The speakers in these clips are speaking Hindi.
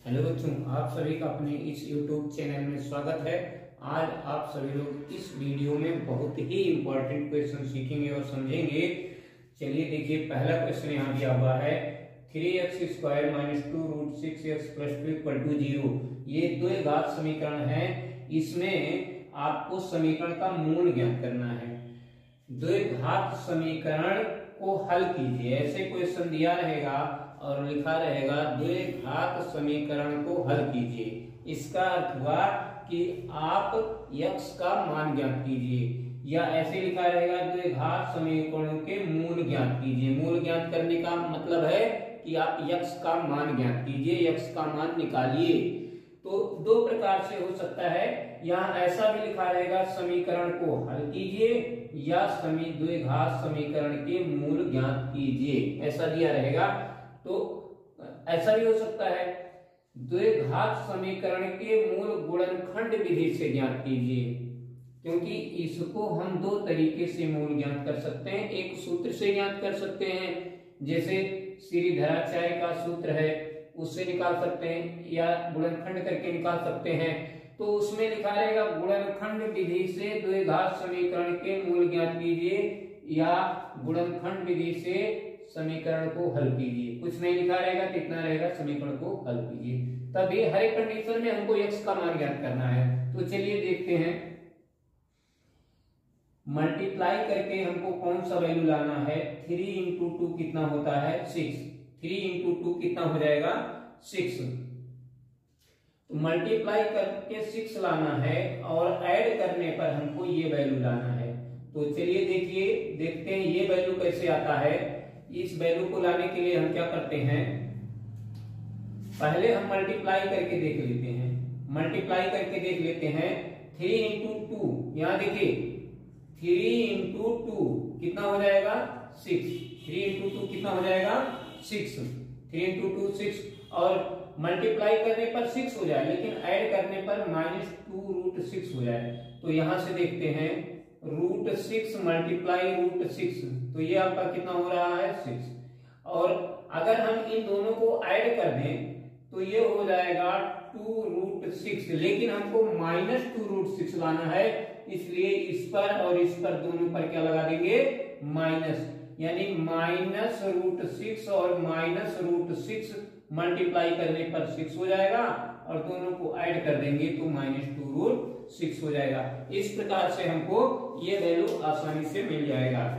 हेलो बच्चों, आप सभी का अपने इस YouTube चैनल में स्वागत है। आज आप सभी लोग इस वीडियो में बहुत ही इम्पोर्टेंट क्वेश्चन सीखेंगे और समझेंगे। चलिए देखिए, पहला क्वेश्चन यहाँ दिया हुआ है 3x² - 2 √ 6x + 2 = 0। ये द्विघात समीकरण है। इसमें आपको समीकरण का मूल ज्ञात करना है। द्विघात समीकरण को हल कीजिए, ऐसे क्वेश्चन दिया रहेगा और लिखा रहेगा द्विघात समीकरण को हल कीजिए। इसका अर्थ हुआ कि आप x का मान ज्ञात कीजिए, या ऐसे लिखा रहेगा द्विघात समीकरणों के मूल ज्ञात कीजिए। मूल ज्ञात करने का मतलब है कि आप x का मान ज्ञात कीजिए, x का मान निकालिए। तो दो प्रकार से हो सकता है। यहाँ ऐसा भी लिखा रहेगा समीकरण को हल कीजिए, या द्विघात समीकरण के मूल ज्ञात कीजिए, ऐसा दिया रहेगा। तो ऐसा भी हो सकता है द्विघात समीकरण के मूल गुणनखंड विधि से ज्ञात कीजिए, क्योंकि इसको हम दो तरीके से मूल ज्ञात कर सकते हैं। एक सूत्र से ज्ञात कर सकते हैं, जैसे श्रीधराचार्य का सूत्र है, उससे निकाल सकते हैं, या गुणनखंड करके निकाल सकते हैं। तो उसमें लिखा रहेगा गुणनखंड विधि से द्विघात समीकरण के मूल ज्ञात कीजिए, या गुणनखंड विधि से समीकरण को हल कीजिए। कुछ नहीं लिखा रहेगा तो इतना रहेगा समीकरण को हल कीजिए। तभी हर एक कंडीशन में हमको x का मान ज्ञात करना है। तो चलिए देखते हैं, मल्टीप्लाई करके हमको कौन सा वैल्यू लाना है। 3 × 2 कितना होता है? 6। 3 × 2 कितना हो जाएगा? 6। तो मल्टीप्लाई करके 6 लाना है और ऐड करने पर हमको ये वैल्यू लाना है। तो चलिए देखते हैं ये वैल्यू कैसे आता है। इस वैल्यू को लाने के लिए हम क्या करते हैं, पहले हम मल्टीप्लाई करके देख लेते हैं। 3 × 2, यहां देखिए 3 × 2 कितना हो जाएगा? 6। 3 × 2 कितना हो जाएगा? 6। 3 × 2 6, और मल्टीप्लाई करने पर 6 हो जाए, लेकिन ऐड करने पर -2 √6 हो जाए। तो यहां से देखते हैं √6 × √6, तो ये आपका कितना हो रहा है? 6। और अगर हम इन दोनों को ऐड कर दें तो ये हो जाएगा 2 √6, लेकिन हमको -2 √6 लाना है, इसलिए इस पर और इस पर दोनों पर क्या लगा देंगे? माइनस, यानी -√6 और -√6 मल्टीप्लाई करने पर 6 हो जाएगा, और दोनों को ऐड कर देंगे तो -2 √6 हो जाएगा। इस प्रकार से हमको ये वैल्यू आसानी से मिल जाएगा।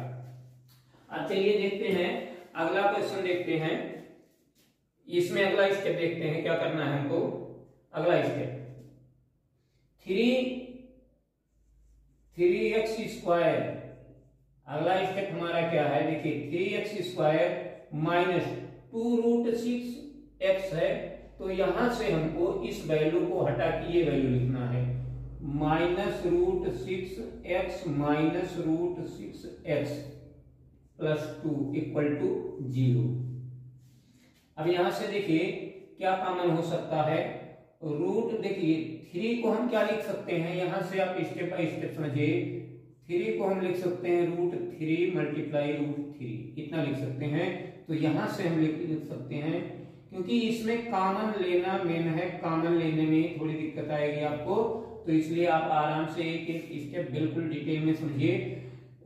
अब चलिए देखते हैं, अगला क्वेश्चन देखते हैं। इसमें अगला स्टेप देखते हैं क्या करना है हमको। अगला स्टेप 3x²। अगला स्टेप हमारा क्या है? देखिए 3x² - 2 √6x है। तो यहां से हमको इस वैल्यू को हटा के ये वैल्यू लिखना है, -√6x -√6x + 2 = 0। अब यहां से देखिए क्या कॉमन हो सकता है। रूट देखिए 3 को हम क्या लिख सकते हैं, यहां से आप स्टेप बाय स्टेप समझिए। 3 को हम लिख सकते हैं √3 × √3, कितना लिख सकते हैं? तो यहां से हम लिख सकते हैं, क्योंकि इसमें कॉमन लेना मेन है, कॉमन लेने में थोड़ी दिक्कत आएगी आपको, तो इसलिए आप आराम से एक एक स्टेप बिल्कुल डिटेल में समझिए।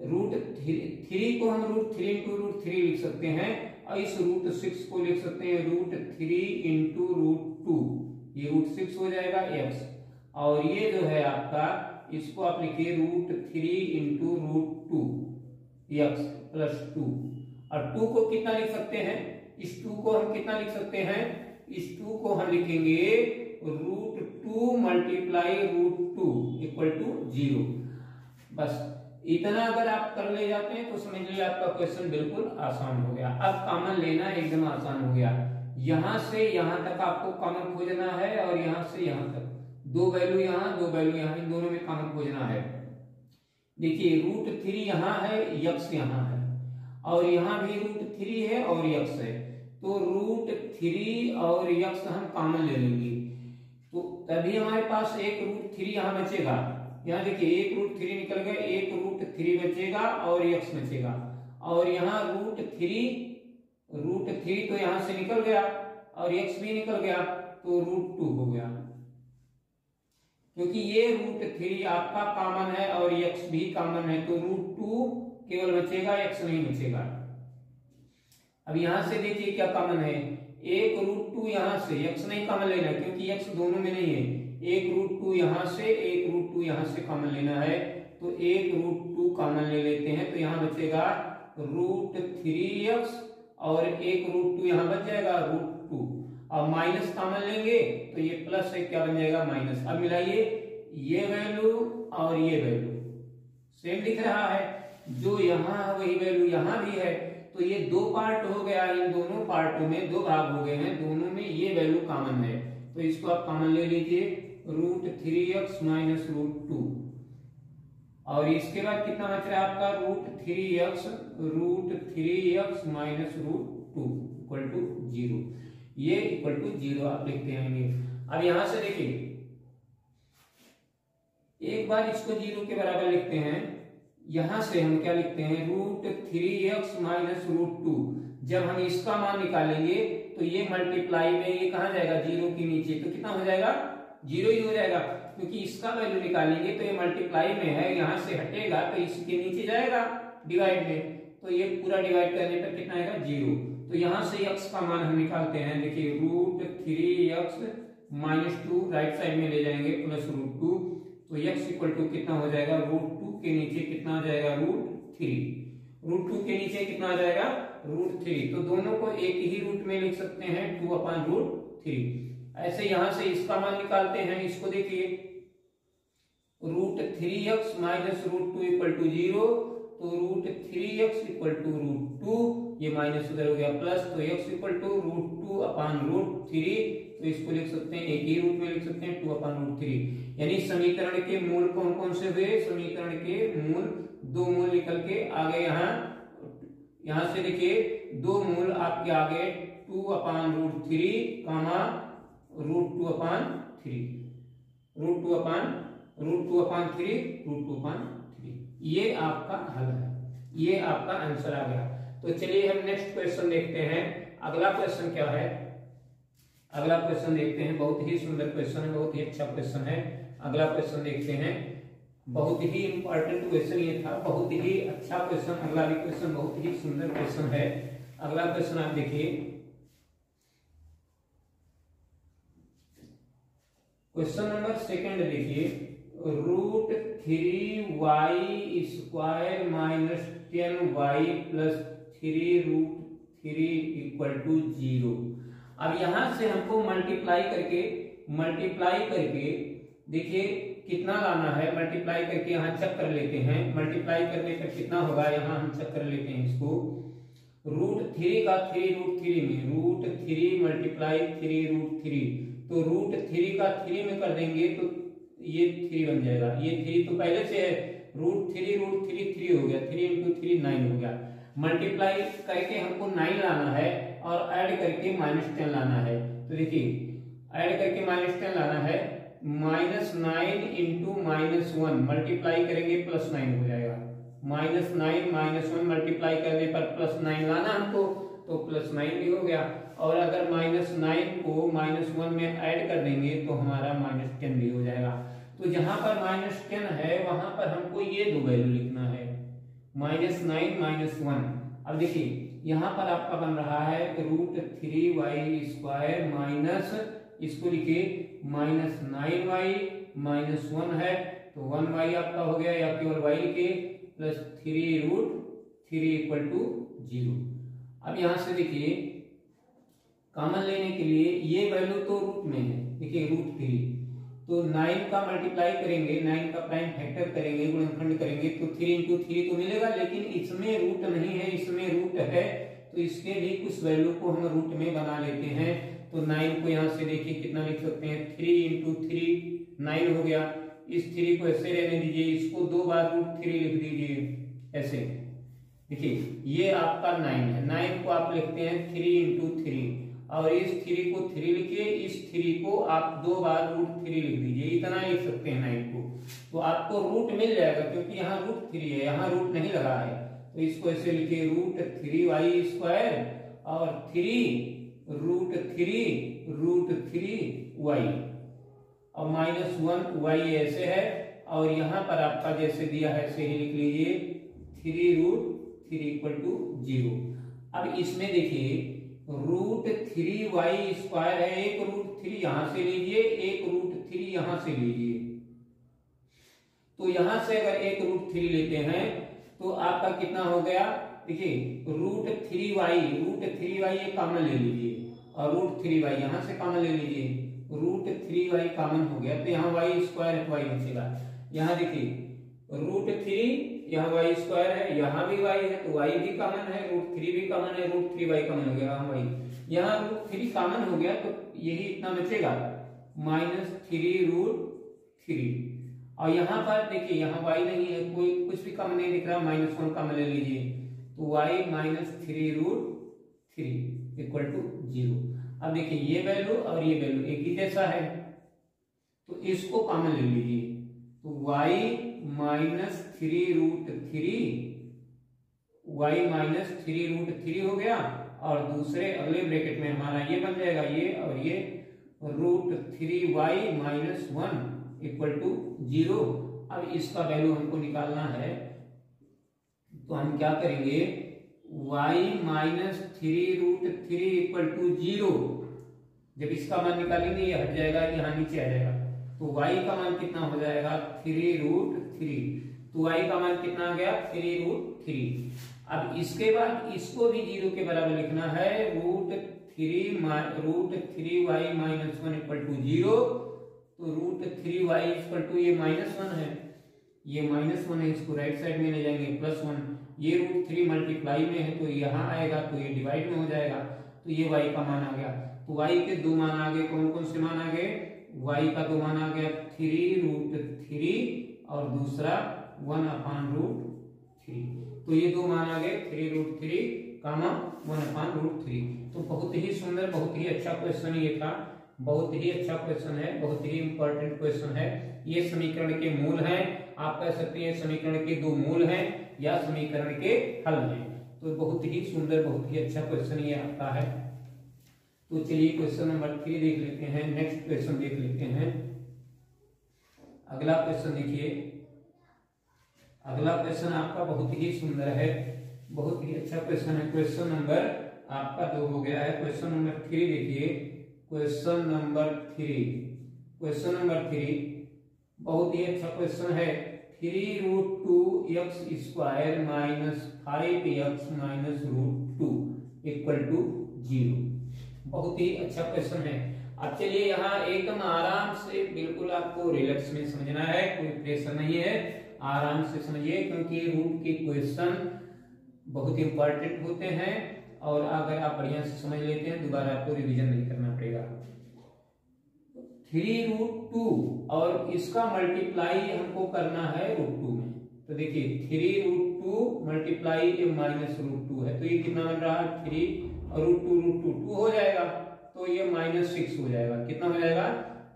√3 को हम √3 × √3 लिख सकते हैं, और इस √6 को लिख सकते हैं √3 × √2, ये √6 हो जाएगा x। और ये जो है आपका, इसको आप लिखिए √3 × √2 x + 2, और 2 को कितना लिख सकते हैं? इस 2 को हम कितना लिख सकते हैं? इस 2 को हम लिखेंगे √2 × √2 = 0। बस इतना अगर आप कर ले जाते हैं तो समझ लीजिए आपका क्वेश्चन बिल्कुल आसान हो गया। अब कॉमन लेना एकदम आसान हो गया। यहां से यहां तक आपको कॉमन खोजना है, और यहां से यहां तक, 2 वैल्यू यहां 2 वैल्यू यहां, इन दोनों में कॉमन खोजना है। देखिए √3 यहां है, x यहां है, और यहां भी √3 है और x है। तो √3 और x हम कॉमन ले लेंगे, तो तभी हमारे पास एक √3 यहां बचेगा। यहाँ देखिए एक √3 निकल गया, एक √3 बचेगा और x बचेगा, और यहाँ √3 तो यहाँ से निकल गया और x भी निकल गया, तो √2 हो गया, क्योंकि ये √3 आपका कॉमन है और x भी कॉमन है, तो √2 केवल बचेगा, x नहीं बचेगा। अब यहां से देखिए क्या कॉमन है, एक √2 यहां से, x नहीं कॉमन लेना क्योंकि x दोनों में नहीं है, एक √2 यहां से, एक √2 यहां से कॉमन लेना है, तो एक √2 कॉमन ले लेते हैं, तो यहां बचेगा √3x और एक √2 यहां बच जाएगा √2, अब माइनस कॉमन लेंगे तो ये प्लस है, क्या बन जाएगा माइनस। अब मिलाइए, ये वैल्यू और ये वैल्यू सेम दिख रहा है, जो यहां है वही वैल्यू यहां भी है, तो ये दो पार्ट हो गया, इन दोनों पार्टों में दो भाग हो गए हैं, दोनों में ये वैल्यू कॉमन है, तो इसको आप कॉमन ले लीजिए, √3x माइनस √2, और इसके बाद कितना बच रहा है आपका √3x माइनस √2 इक्वल टू 0, ये इक्वल टू 0 आप लिखते आएंगे। अब यहां से देखिए, एक बार इसको 0 के बराबर लिखते हैं, यहां से हम क्या लिखते हैं, √3x माइनस √2, जब हम इसका मान निकालेंगे तो ये मल्टीप्लाई में ये कहां जाएगा, 0 के नीचे, तो कितना हो जाएगा, 0 ही हो जाएगा, क्योंकि इसका वैल्यू निकालेंगे तो ये मल्टीप्लाई में है, यहां से हटेगा तो इसके नीचे जाएगा डिवाइड में, तो ये पूरा डिवाइड करने पर कितना आएगा, 0। तो यहां से x का मान हम निकालते हैं, देखिए √3x माइनस 2 राइट साइड में ले जाएंगे प्लस √2, तो x इक्वल टू कितना हो जाएगा, √2 के नीचे कितना आ जाएगा, √3, √2 के नीचे कितना आ जाएगा, √3, तो दोनों को एक ही रूट में लिख सकते हैं, 2/√3। ऐसे यहां से इसका मान निकालते हैं, इसको देखिए, √3x माइनस √2 इक्वल टू 0, तो √3x इक्वल टू √2, ये माइनस उधर हो गया प्लस, तो x इक्वल टू √2/√3, तो इसको लिख सकते हैं, एक ही रूट में लिख सकते हैं 2/√3, यानी समीकरण के मूल कौन कौन से हुए, समीकरण के मूल दो मूल निकल के आ गए, यहां से देखिए दो मूल आपके आ गए 2/√3 कामा √2/3, √2/3, ये आपका हल है, ये आपका आंसर आ गया। तो चलिए हम नेक्स्ट क्वेश्चन देखते हैं, अगला क्वेश्चन क्या है, अगला क्वेश्चन देखते हैं, बहुत ही सुंदर क्वेश्चन है, बहुत ही अच्छा क्वेश्चन है। अगला क्वेश्चन देखते हैं, बहुत ही इंपॉर्टेंट क्वेश्चन ये था, बहुत ही अच्छा क्वेश्चन, अगला भी क्वेश्चन बहुत ही सुंदर क्वेश्चन है। अगला क्वेश्चन आप देखिए, क्वेश्चन नंबर सेकंड देखिए, √3y² minus 10y plus 3√3 equal to 0। अब यहां से हमको मल्टीप्लाई करके देखिए कितना लाना है, मल्टीप्लाई करके यहाँ चेक कर लेते हैं, मल्टीप्लाई करने पर कितना होगा, यहाँ हम चेक कर लेते हैं इसको, √3 का 3√3 में, √3 मल्टीप्लाई 3√3, तो √3 का 3 में कर देंगे तो ये 3 बन जाएगा, ये 3 तो पहले से है, √3 3 हो गया, 3 × 3 9 हो गया, मल्टीप्लाई करके हमको 9 लाना है और ऐड करके -10 लाना है, तो देखिए ऐड करके -10 लाना है, -9 × -1 मल्टीप्लाई करेंगे +9 हो जाएगा, -9 -1 मल्टीप्लाई करने पर +9 लाना हमको, तो +9 भी हो गया, और अगर -9 को -1 में ऐड कर देंगे तो हमारा -10 भी हो जाएगा। तो जहां पर -10 है वहां पर हमको ये दो वैल्यू लिखना है, -9 -1। अब देखिए यहाँ पर आपका बन रहा है √3y² माइनस, इसको लिखिए -9y -1 है, तो 1y आपका हो गया, या केवल y लिखिए, प्लस 3√3 इक्वल टू 0। अब यहां से देखिए कॉमन लेने के लिए ये वैल्यू तो रूट में है, देखिए √3, तो 9 का मल्टीप्लाई करेंगे, 9 का प्राइम फैक्टर करेंगे, गुणनखंड करेंगे, तो 3 × 3 तो मिलेगा, लेकिन इसमें रूट नहीं है, इसमें रूट है, तो इसके भी कुछ वैल्यू को हम रूट में बना लेते हैं। तो 9 को यहाँ से देखिए कितना लिख सकते हैं, 3 × 3 9 हो गया, इस 3 को ऐसे रहने दीजिए, इसको 2 बार √3 लिख दीजिए ऐसे, देखिए ये आपका 9 है, 9 को आप लिखते हैं 3 × 3, और इस 3 को 3 लिखिए, इस 3 को आप 2 बार √3 लिख दीजिए, इतना लिख सकते हैं 9 को, तो आपको रूट मिल जाएगा, क्योंकि यहाँ √3 है, यहाँ रूट नहीं लगा है, तो इसको ऐसे लिखिए √3y² और 3 √3y और -1y ऐसे है, और यहां पर आपका जैसे दिया है ऐसे ही लिख लीजिए 3√3 = 0। अब इसमें देखिए √3y² है, एक √3 यहां से लीजिए, एक √3 यहां से लीजिए। तो यहां से अगर एक √3 लेते हैं तो आपका कितना हो गया, देखिए √3y ये कॉमन ले लीजिए, और √3y यहां से कॉमन ले लीजिए, √3y कॉमन हो गया, तो यहाँ y² है तो y बचेगा। यहाँ देखिए √3 यहाँ y² है, यहाँ भी y है तो y भी कॉमन है, √3 भी कॉमन है, √3y कॉमन हो गया, y यहाँ √3 कॉमन हो गया तो यही इतना बचेगा -3√3। और यहाँ पर देखिए यहाँ y नहीं है, कोई कुछ भी कॉमन नहीं दिख रहा, -1 कॉमन ले लीजिए, तो y -3√3 = 0। अब देखिए ये वैल्यू और ये वैल्यू एक ही जैसा है, तो इसको कॉमन ले लीजिए, तो y -3√3 हो गया, और दूसरे अगले ब्रैकेट में हमारा ये बन जाएगा, ये और ये √3y -1 = 0। अब इसका वैल्यू हमको निकालना है, तो हम क्या करेंगे, y -3√3 = 0। जब इसका मान निकालेंगे ये हट जाएगा, यहाँ नीचे आ जाएगा, तो y का मान कितना हो जाएगा 3√3, तो y का मान कितना आ गया 3√3। अब इसके बाद इसको भी 0 के बराबर लिखना है, √3y -1 = 0, तो √3y = ये -1 है, ये -1 है, इसको राइट साइड में ले जाएंगे +1, ये √3 मल्टीप्लाई में है तो यहाँ आएगा, तो ये डिवाइड में हो जाएगा, तो ये y का मान आ गया। तो y के दो मान आ गए, कौन कौन से मान आ गए, y का दो मान आ गया 3√3 और दूसरा 1/√3, तो ये दो मान आ गए 3√3, 1/√3। तो बहुत ही सुंदर, बहुत ही अच्छा क्वेश्चन ये था, बहुत ही अच्छा क्वेश्चन है, बहुत ही इंपॉर्टेंट क्वेश्चन है। ये समीकरण के मूल हैं, आप कह सकते हैं समीकरण के दो मूल हैं या समीकरण के हल हैं। तो बहुत ही सुंदर, बहुत ही अच्छा क्वेश्चन ये आपका है। तो चलिए क्वेश्चन नंबर 3 देख लेते हैं, नेक्स्ट क्वेश्चन देख लेते हैं। अगला क्वेश्चन देखिए, अगला क्वेश्चन आपका बहुत ही सुंदर है, बहुत ही अच्छा क्वेश्चन है। क्वेश्चन नंबर आपका 2 हो गया है। क्वेश्चन नंबर 3 देखिए, क्वेश्चन नंबर 3 बहुत ही अच्छा क्वेश्चन है। 3√2x² - 5x -√2 = 0। बहुत ही अच्छा क्वेश्चन है। अब चलिए यहाँ एकदम आराम से बिल्कुल आपको रिलैक्स में समझना है, कोई प्रेशर नहीं है, आराम से समझिए, क्योंकि रूट के क्वेश्चन बहुत इंपॉर्टेंट होते हैं, और अगर आप बढ़िया से समझ लेते हैं दोबारा आपको रिवीजन नहीं करना पड़ेगा। 3√2 और इसका मल्टीप्लाई हमको करना है √2 में, तो देखिए 3√2 मल्टीप्लाई -√2 है, तो ये कितना बन रहा है 3 और √2 2 हो जाएगा, तो ये -6 हो जाएगा। कितना हो जाएगा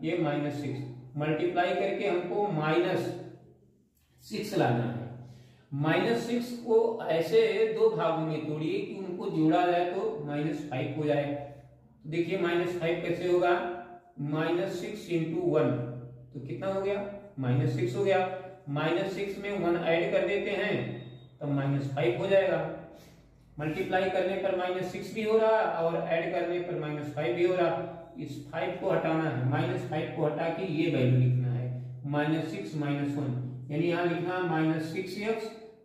ये -6, मल्टीप्लाई करके हमको -6 लाना है। -6 को ऐसे दो भागों में तोड़िए कि उनको जोड़ा जाए तो -5 हो जाए। देखिए -5 कैसे होगा, -6 × 1, तो कितना हो गया -6 हो गया। -6 में 1 ऐड कर देते हैं तो -5 हो जाएगा। मल्टीप्लाई करने पर -6 भी हो रहा और ऐड करने पर -5 भी हो रहा। इस 5 को हटाना है, -5 को हटा के ये वैल्यू लिखना है, -6 - 1, यानी यहाँ लिखना -6x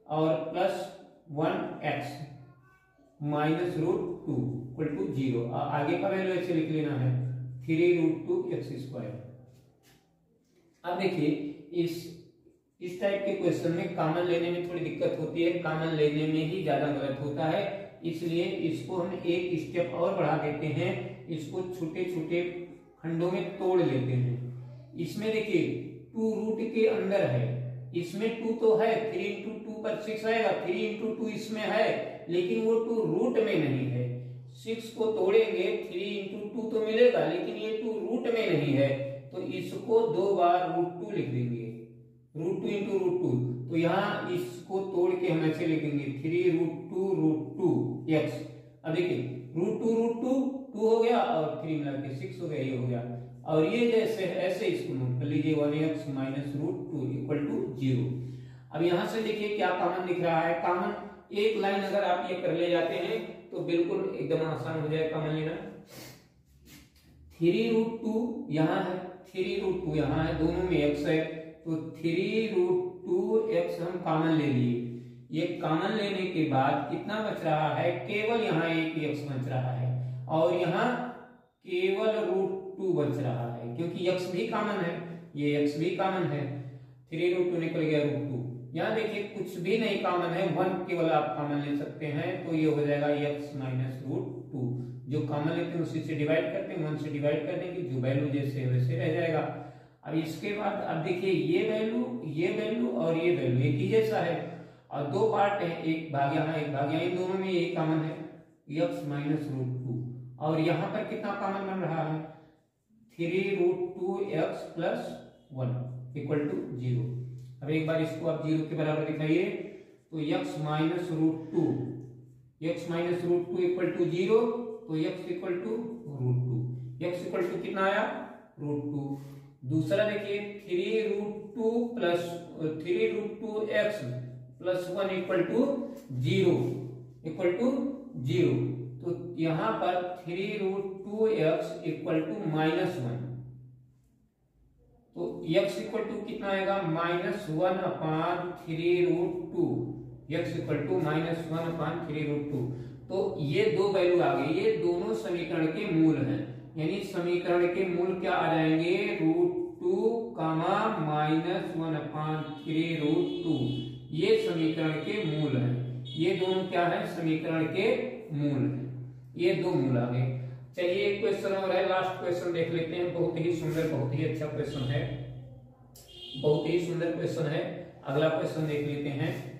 और +1x -√2 = 0। आगे का वैल्यू ऐसे लिख लेना है 3√2x²। अब देखिए इस टाइप के क्वेश्चन में कॉमन लेने में थोड़ी दिक्कत होती है, कॉमन लेने में ही ज्यादा गलत होता है, इसलिए इसको हम एक स्टेप और बढ़ा देते हैं, इसको छोटे छोटे खंडों में तोड़ लेते हैं। इसमें देखिए 2 रूट के अंदर है, इसमें 2 तो है, 3 × 2 पर 6 आएगा, 3 × 2 इसमें है, लेकिन वो 2 रूट में नहीं है। 6 को तोड़ेंगे 3 × 2 तो मिलेगा, लेकिन ये 2 रूट में नहीं है, तो इसको 2 बार √2 लिख देंगे, √2 × √2। तो यहाँ इसको तोड़ के हम ऐसे लिखेंगे 3√2√2x। अब देखिए √2 √2 2 हो गया और 3 मिला के 6 हो गया, ये हो गया। और ये जैसे ऐसे इसको नोट कर लीजिए 1x minus root 2 equal to 0। अब यहां से देखिए क्या कॉमन दिख रहा है, कॉमन एक लाइन अगर आप ये कर ले जाते हैं तो बिल्कुल एकदम आसान हो जाए कॉमन लेना। 3√2 यहाँ है, 3√2 यहाँ है, दोनों में x है, तो 3√2x हम कॉमन ले लिए। ये कॉमन लेने के बाद कितना बच रहा है, केवल यहाँ एक x बच रहा है और यहाँ केवल √2 बच रहा है, क्योंकि x भी कॉमन है, ये x भी कॉमन है, 3√2 निकल गया √2। यहाँ देखिए कुछ भी नहीं कॉमन है, 1 केवल आप कॉमन ले सकते हैं, तो ये हो जाएगा x माइनस √2। जो कॉमन लेते हैं उसी से डिवाइड करते हैं, 1 से डिवाइड कर देंगे, जो वैल्यू जैसे है वैसे रह जाएगा। अब इसके बाद अब देखिए ये वैल्यू और ये वैल्यू एक ही जैसा है और दो पार्ट है, एक भाग यहाँ एक भाग यहाँ, इन दोनों में यही कॉमन है x माइनस √2। और यहाँ पर कितना कॉमन बन रहा है, 3√2x प्लस 1 इक्वल टू 0। अब एक बार इसको आप 0 के बराबर दिखाइए, तो x माइनस √2 इक्वल टू 0, तो x equal to √2, x equal to कितना आया √2। दूसरा देखिए 3√2x प्लस 1 इक्वल टू 0, तो यहां पर 3√2x इक्वल टू -1, तो x इक्वल टू कितना आएगा -1/3√2, x इक्वल टू -1/3√2। तो ये दो वैल्यू आ गई, ये दोनों समीकरण के मूल हैं, यानी समीकरण के मूल क्या आ जाएंगे, √2 -1/3√2, ये समीकरण के मूल हैं। ये दोनों क्या है, समीकरण के मूल हैं, ये दो मूल आ गए। चलिए एक क्वेश्चन और है, लास्ट क्वेश्चन देख लेते हैं, बहुत ही सुंदर बहुत ही अच्छा क्वेश्चन है, बहुत ही सुंदर क्वेश्चन है। अगला क्वेश्चन देख लेते हैं।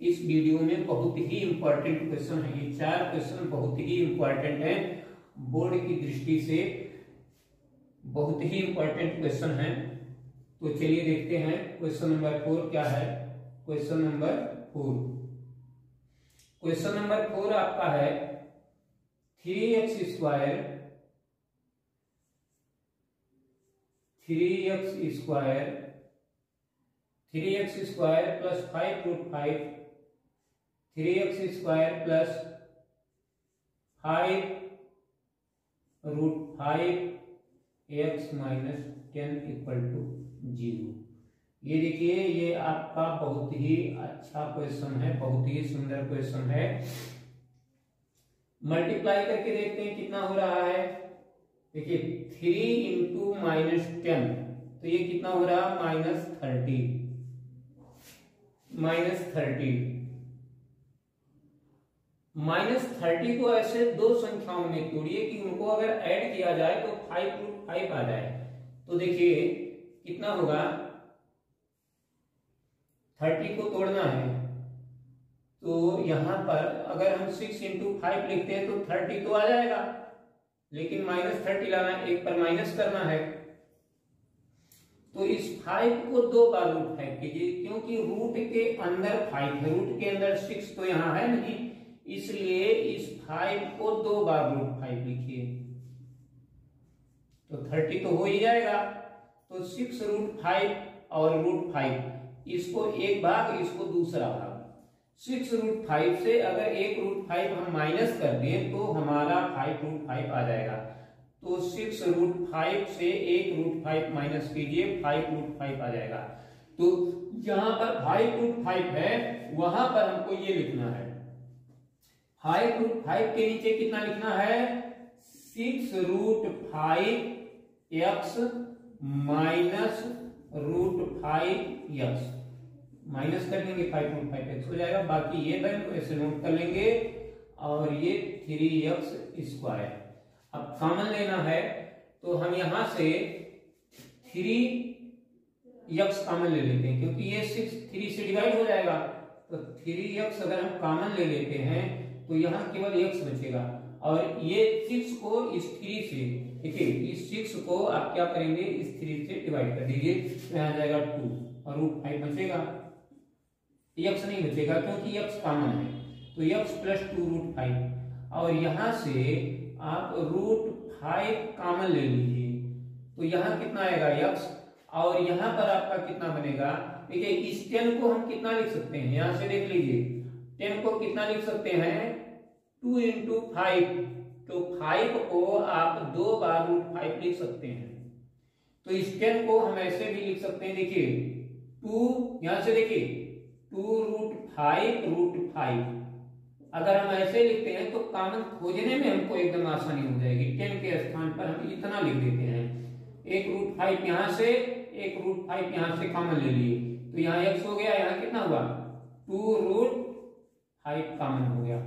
इस वीडियो में बहुत ही इंपॉर्टेंट क्वेश्चन है, ये 4 क्वेश्चन बहुत ही इंपॉर्टेंट है, बोर्ड की दृष्टि से बहुत ही इंपॉर्टेंट क्वेश्चन है। तो चलिए देखते हैं क्वेश्चन नंबर 4 क्या है। क्वेश्चन नंबर 4 आपका है 3x square plus 5√5 3x square plus 5√5x minus 10 equal to 0। ये देखिए ये आपका बहुत ही अच्छा क्वेश्चन है, बहुत ही सुंदर क्वेश्चन है। मल्टीप्लाई करके देखते हैं कितना हो रहा है। देखिए 3 इंटू -10, तो ये कितना हो रहा है -30 -30 को ऐसे दो संख्याओं में तोड़िए कि उनको अगर ऐड किया जाए तो 5√5 आ जाए। तो देखिए कितना होगा, 30 को तोड़ना है तो यहां पर अगर हम 6 इंटू 5 लिखते हैं तो 30 तो आ जाएगा, लेकिन -30 लाना है, एक पर माइनस करना है। तो इस 5 को 2 बार √5 कीजिए, क्योंकि रूट के अंदर 5 है, रूट के अंदर 6 तो यहां है नहीं, इसलिए इस 5 को 2 बार √5 लिखिए, तो 30 तो हो ही जाएगा। तो 6√5 और √5, इसको एक भाग, इसको दूसरा भाग। 6√5 से अगर एक √5 हम माइनस कर दें तो हमारा 5√5 आ जाएगा। तो 6√5 से एक √5 माइनस कीजिए, 5√5 आ जाएगा। तो जहां पर 5√5 है वहां पर हमको ये लिखना है, 5√5 के नीचे कितना लिखना है, 6√5x माइनस √5x, माइनस कर देंगे 5√5x हो जाएगा। बाकी ये वैल्यू ऐसे नोट कर लेंगे और ये 3x स्क्वायर। अब कॉमन लेना है तो हम यहां से 3x कॉमन ले लेते हैं, क्योंकि ये 3 से डिवाइड हो जाएगा। तो 3x अगर हम कॉमन ले लेते हैं तो यहां केवल x बचेगा, और ये 6 को इस 3 से, देखिए इस 6 को आप क्या करेंगे, इस 3 से डिवाइड कर दीजिए, तो यहां जाएगा 2 और √5 बचेगा, x नहीं बचेगा क्योंकि x कॉमन है। तो x प्लस 2 √5। और यहां से आप √5 कॉमन ले लीजिए, तो यहाँ कितना आएगा x, और यहाँ पर आपका कितना बनेगा। देखिए इस 10 को हम कितना लिख सकते हैं, यहां से देख लीजिए 10 को कितना लिख सकते हैं 2 × 5, तो 5 को आप 2 बार √5 लिख सकते हैं। तो इस 10 को हम ऐसे भी लिख सकते हैं, देखिए 2, यहां से देखिए 2 √5 अगर हम ऐसे लिखते हैं तो कॉमन खोजने में हमको एकदम आसानी हो जाएगी। 10 के स्थान पर हम इतना लिख देते हैं, एक √5 यहां से, एक √5 यहां से कॉमन ले लिए, तो यहाँ x हो गया, यहाँ कितना हुआ 2 √5 कॉमन हो गया,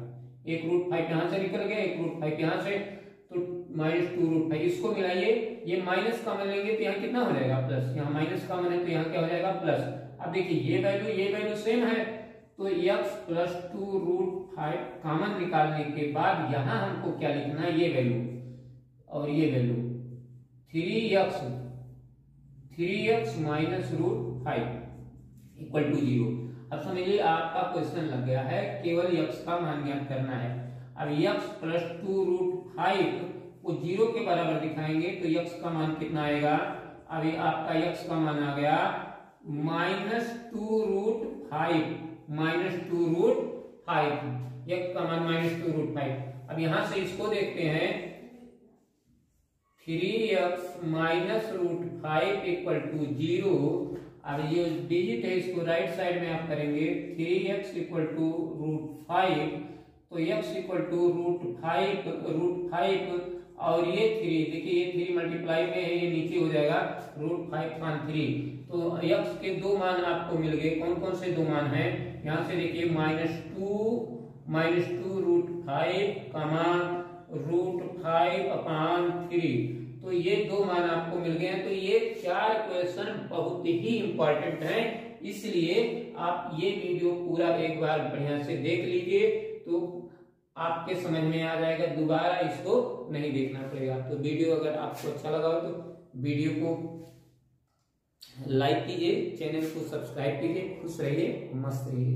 एक √5 यहां से निकल गया, एक √5 यहां से, तो -2 √5 इसको मिलाइए, ये माइनस कॉमन लेंगे तो यहाँ कितना हो जाएगा प्लस, यहाँ माइनस कॉमन है तो यहाँ क्या हो जाएगा प्लस। अब देखिए ये वैल्यू सेम है, तो x + 2 √5 कॉमन निकालने के बाद यहाँ हमको क्या लिखना है, ये वैल्यू और ये वैल्यू 3x - √5 = 0। अब समझिए आपका क्वेश्चन लग गया है, केवल x का मान ज्ञात करना है। अब x + 2 √5 को 0 के बराबर दिखाएंगे तो x का मान कितना आएगा, अभी आपका x का मान आ गया -2 √5, -2 √5, x का मान -2 √5। अब यहां से इसको देखते हैं, 3x - √5 = 0। अब ये डिजिट है, इसको राइट साइड में आप करेंगे, 3x = √5, तो x = √5 और ये 3, देखिए ये 3 मल्टीप्लाई में है, ये नीचे हो जाएगा √5/3। तो x के दो मान आपको मिल गए, कौन कौन से दो मान हैं, यहां से देखिए -2 √5/3, तो ये दो मान आपको मिल गए हैं। तो ये 4 क्वेश्चन बहुत ही इंपॉर्टेंट हैं, इसलिए आप ये वीडियो पूरा एक बार बढ़िया से देख लीजिए, तो आपके समझ में आ जाएगा, दोबारा इसको नहीं देखना पड़ेगा। तो वीडियो अगर आपको अच्छा लगा हो तो वीडियो को लाइक कीजिए, चैनल को सब्सक्राइब कीजिए। खुश रहिए, मस्त रहिए।